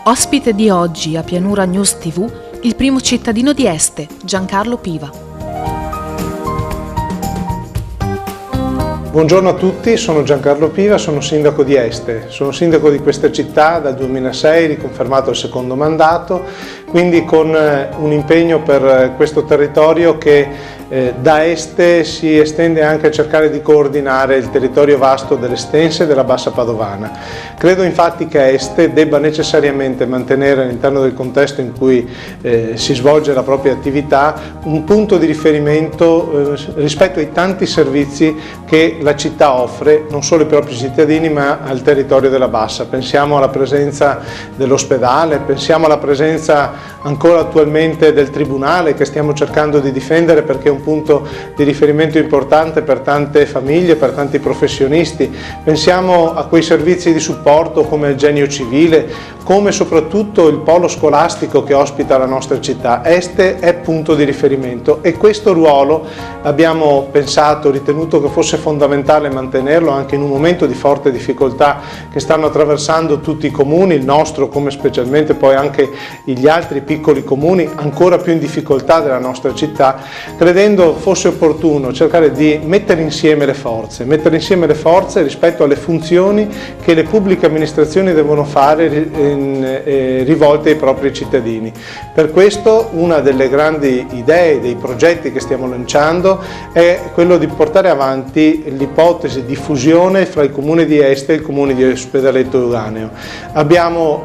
Ospite di oggi a Pianura News TV, il primo cittadino di Este, Giancarlo Piva. Buongiorno a tutti, sono Giancarlo Piva, sono sindaco di Este. Sono sindaco di questa città dal 2006, riconfermato il secondo mandato, quindi con un impegno per questo territorio che da Este si estende anche a cercare di coordinare il territorio vasto dell'Estense e della Bassa Padovana. Credo infatti che Este debba necessariamente mantenere all'interno del contesto in cui si svolge la propria attività un punto di riferimento rispetto ai tanti servizi che la città offre non solo ai propri cittadini ma al territorio della Bassa. Pensiamo alla presenza dell'ospedale, pensiamo alla presenza ancora attualmente del Tribunale che stiamo cercando di difendere perché è un punto di riferimento importante per tante famiglie, per tanti professionisti. Pensiamo a quei servizi di supporto come il Genio Civile, come soprattutto il polo scolastico che ospita la nostra città. Este è punto di riferimento e questo ruolo abbiamo pensato, ritenuto che fosse fondamentale mantenerlo anche in un momento di forte difficoltà che stanno attraversando tutti i comuni, il nostro come specialmente poi anche gli altri piccoli comuni ancora più in difficoltà della nostra città, credendo fosse opportuno cercare di mettere insieme le forze rispetto alle funzioni che le pubbliche amministrazioni devono fare rivolte ai propri cittadini. Per questo una delle grandi idee, dei progetti che stiamo lanciando è quello di portare avanti l'ipotesi di fusione fra il comune di Este e il comune di Ospedaletto Euganeo. Abbiamo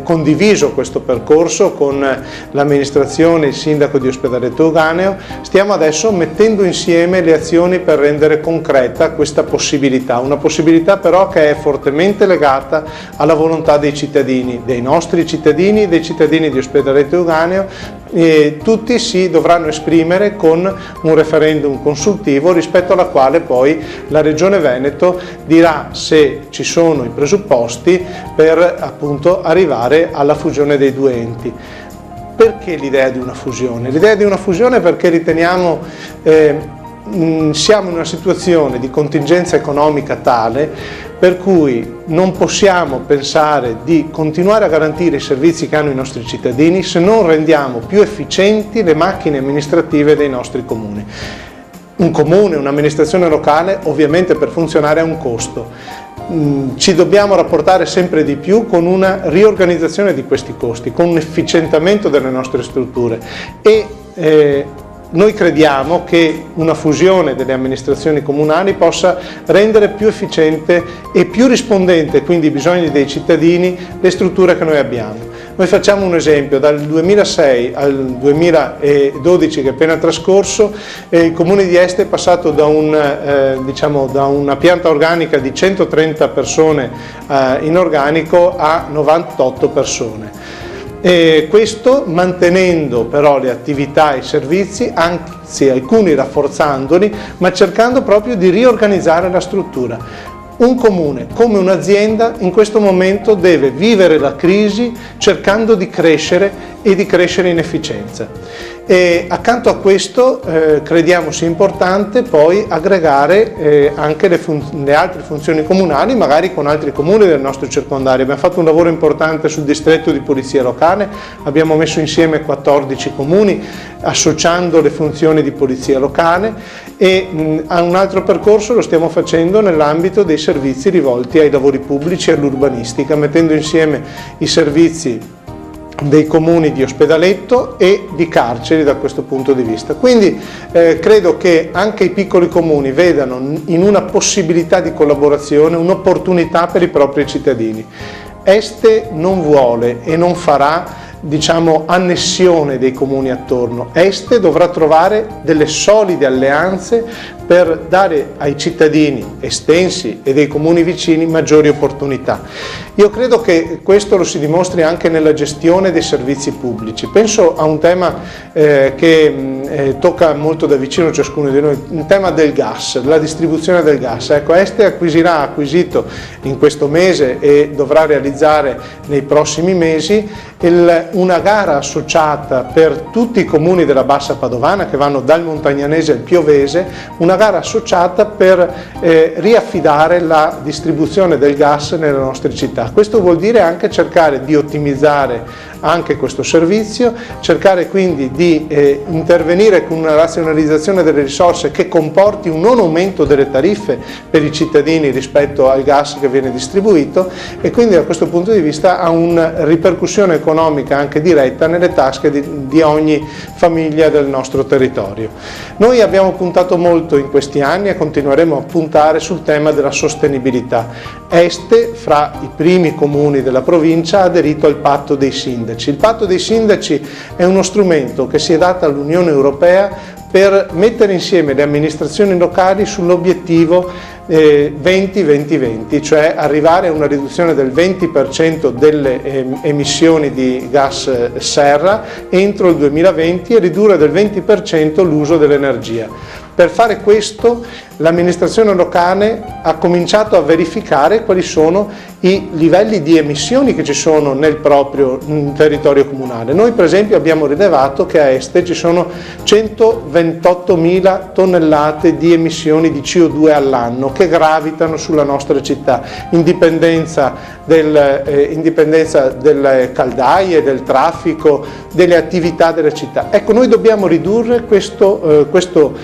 condiviso questo percorso con l'amministrazione e il sindaco di Ospedaletto Euganeo, stiamo adesso mettendo insieme le azioni per rendere concreta questa possibilità, una possibilità però che è fortemente legata alla volontà dei cittadini, dei nostri cittadini e dei cittadini di Ospedaletto Euganeo, e tutti si dovranno esprimere con un referendum consultivo rispetto alla quale poi la Regione Veneto dirà se ci sono i presupposti per appunto arrivare alla fusione dei due enti. Perché l'idea di una fusione? L'idea di una fusione perché riteniamo siamo in una situazione di contingenza economica tale per cui non possiamo pensare di continuare a garantire i servizi che hanno i nostri cittadini se non rendiamo più efficienti le macchine amministrative dei nostri comuni. Un comune, un'amministrazione locale ovviamente per funzionare ha un costo. Ci dobbiamo rapportare sempre di più con una riorganizzazione di questi costi, con un efficientamento delle nostre strutture e noi crediamo che una fusione delle amministrazioni comunali possa rendere più efficiente e più rispondente quindi ai bisogni dei cittadini le strutture che noi abbiamo. Noi facciamo un esempio, dal 2006 al 2012 che è appena trascorso, il comune di Este è passato da una pianta organica di 130 persone in organico a 98 persone. E questo mantenendo però le attività e i servizi, anzi alcuni rafforzandoli, ma cercando proprio di riorganizzare la struttura. Un comune, come un'azienda, in questo momento deve vivere la crisi cercando di crescere e di crescere in efficienza. E accanto a questo crediamo sia importante poi aggregare anche le altre funzioni comunali, magari con altri comuni del nostro circondario. Abbiamo fatto un lavoro importante sul distretto di polizia locale, abbiamo messo insieme 14 comuni associando le funzioni di polizia locale e a un altro percorso lo stiamo facendo nell'ambito dei servizi rivolti ai lavori pubblici e all'urbanistica, mettendo insieme i servizi dei comuni di Ospedaletto e di Carceri da questo punto di vista. Quindi credo che anche i piccoli comuni vedano in una possibilità di collaborazione un'opportunità per i propri cittadini. Este non vuole e non farà annessione dei comuni attorno. Este dovrà trovare delle solide alleanze per dare ai cittadini estensi e dei comuni vicini maggiori opportunità. Io credo che questo lo si dimostri anche nella gestione dei servizi pubblici. Penso a un tema che tocca molto da vicino ciascuno di noi, il tema del gas, la distribuzione del gas. Ecco, Este ha acquisito in questo mese e dovrà realizzare nei prossimi mesi una gara associata per tutti i comuni della Bassa Padovana che vanno dal Montagnanese al Piovese, una gara associata per riaffidare la distribuzione del gas nelle nostre città. Questo vuol dire anche cercare di ottimizzare anche questo servizio, cercare quindi di intervenire con una razionalizzazione delle risorse che comporti un non aumento delle tariffe per i cittadini rispetto al gas che viene distribuito, e quindi da questo punto di vista ha una ripercussione economica anche diretta nelle tasche di ogni famiglia del nostro territorio. Noi abbiamo puntato molto in questi anni e continueremo a puntare sul tema della sostenibilità. Este, fra i primi comuni della provincia, ha aderito al patto dei sindaci. Il patto dei sindaci è uno strumento che si è data all'Unione Europea per mettere insieme le amministrazioni locali sull'obiettivo 20-20-20, cioè arrivare a una riduzione del 20% delle emissioni di gas serra entro il 2020 e ridurre del 20% l'uso dell'energia. Per fare questo l'amministrazione locale ha cominciato a verificare quali sono i livelli di emissioni che ci sono nel proprio territorio comunale. Noi per esempio abbiamo rilevato che a Este ci sono 128.000 tonnellate di emissioni di CO2 all'anno che gravitano sulla nostra città, in dipendenza delle caldaie, del traffico, delle attività delle città. Ecco, noi dobbiamo ridurre questo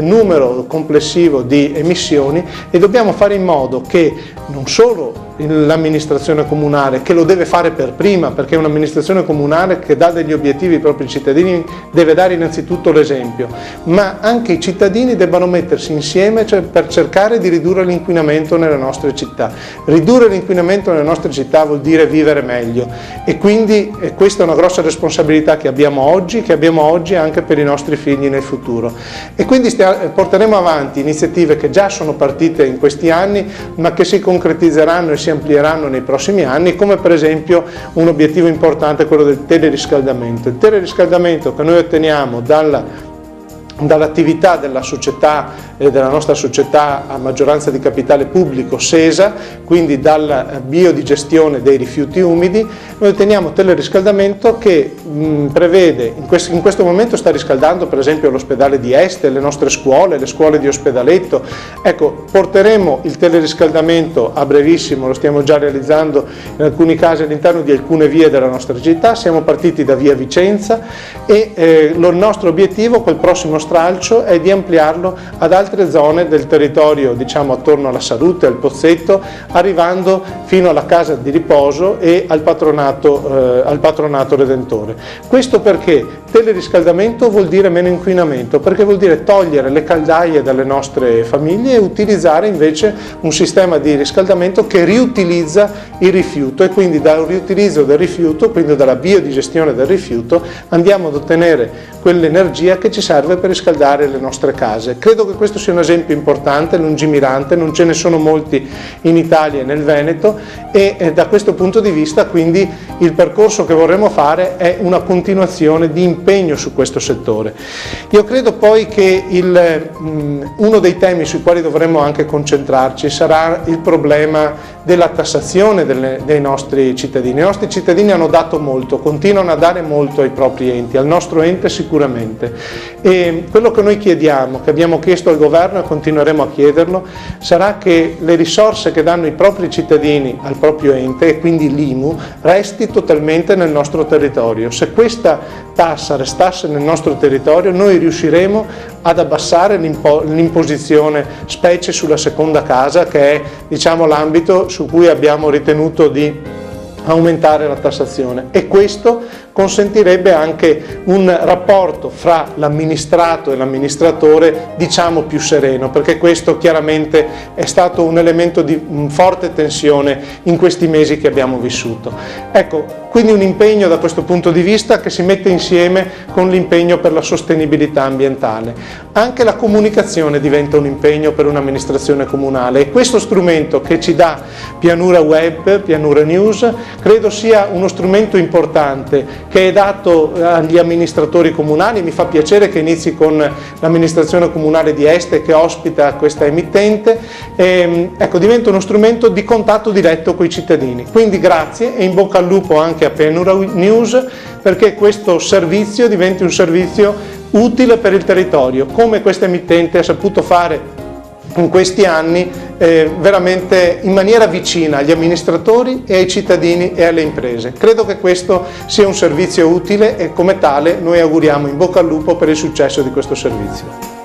numero complessivo di emissioni e dobbiamo fare in modo che non solo l'amministrazione comunale, che lo deve fare per prima, perché un'amministrazione comunale che dà degli obiettivi ai propri cittadini deve dare innanzitutto l'esempio, ma anche i cittadini debbano mettersi insieme per cercare di ridurre l'inquinamento nelle nostre città. Ridurre l'inquinamento nelle nostre città vuol dire vivere meglio, e quindi questa è una grossa responsabilità che abbiamo oggi anche per i nostri figli nel futuro. E quindi porteremo avanti iniziative che già sono partite in questi anni, ma che si concretizzeranno e si amplieranno nei prossimi anni, come per esempio un obiettivo importante è quello del teleriscaldamento. Il teleriscaldamento che noi otteniamo dall'attività della società, della nostra società a maggioranza di capitale pubblico SESA, quindi dalla biodigestione dei rifiuti umidi, noi otteniamo teleriscaldamento che prevede, in questo momento sta riscaldando per esempio l'ospedale di Este, le nostre scuole, le scuole di Ospedaletto. Ecco, porteremo il teleriscaldamento a brevissimo, lo stiamo già realizzando in alcuni casi all'interno di alcune vie della nostra città. Siamo partiti da via Vicenza e il nostro obiettivo col prossimo stralcio è di ampliarlo ad altre zone del territorio, diciamo attorno alla Salute, al Pozzetto, arrivando fino alla casa di riposo e al patronato Redentore. Questo perché teleriscaldamento vuol dire meno inquinamento, perché vuol dire togliere le caldaie dalle nostre famiglie e utilizzare invece un sistema di riscaldamento che riutilizza il rifiuto, e quindi dal riutilizzo del rifiuto, quindi dalla biodigestione del rifiuto, andiamo ad ottenere quell'energia che ci serve per riscaldare le nostre case. Credo che questo sia un esempio importante, lungimirante, non ce ne sono molti in Italia e nel Veneto, e da questo punto di vista quindi il percorso che vorremmo fare è una continuazione di impegno su questo settore. Io credo poi che uno dei temi sui quali dovremmo anche concentrarci sarà il problema della tassazione dei nostri cittadini. I nostri cittadini hanno dato molto, continuano a dare molto ai propri enti, al nostro ente sicuramente, e quello che noi chiediamo, che abbiamo chiesto al governo e continueremo a chiederlo, sarà che le risorse che danno i propri cittadini al proprio ente, e quindi l'IMU, resti totalmente nel nostro territorio. Se questa tassa restasse nel nostro territorio, noi riusciremo ad abbassare l'imposizione, specie sulla seconda casa, che è, diciamo, l'ambito su cui abbiamo ritenuto di aumentare la tassazione, e questo consentirebbe anche un rapporto fra l'amministrato e l'amministratore, diciamo, più sereno, perché questo chiaramente è stato un elemento di forte tensione in questi mesi che abbiamo vissuto. Ecco, quindi un impegno da questo punto di vista che si mette insieme con l'impegno per la sostenibilità ambientale. Anche la comunicazione diventa un impegno per un'amministrazione comunale, e questo strumento che ci dà Pianura Web, Pianura News, credo sia uno strumento importante che è dato agli amministratori comunali. Mi fa piacere che inizi con l'amministrazione comunale di Este, che ospita questa emittente. Ecco, diventa uno strumento di contatto diretto con i cittadini. Quindi grazie e in bocca al lupo anche a Pianura News, perché questo servizio diventi un servizio utile per il territorio, come questa emittente ha saputo fare in questi anni, veramente in maniera vicina agli amministratori e ai cittadini e alle imprese. Credo che questo sia un servizio utile e come tale noi auguriamo in bocca al lupo per il successo di questo servizio.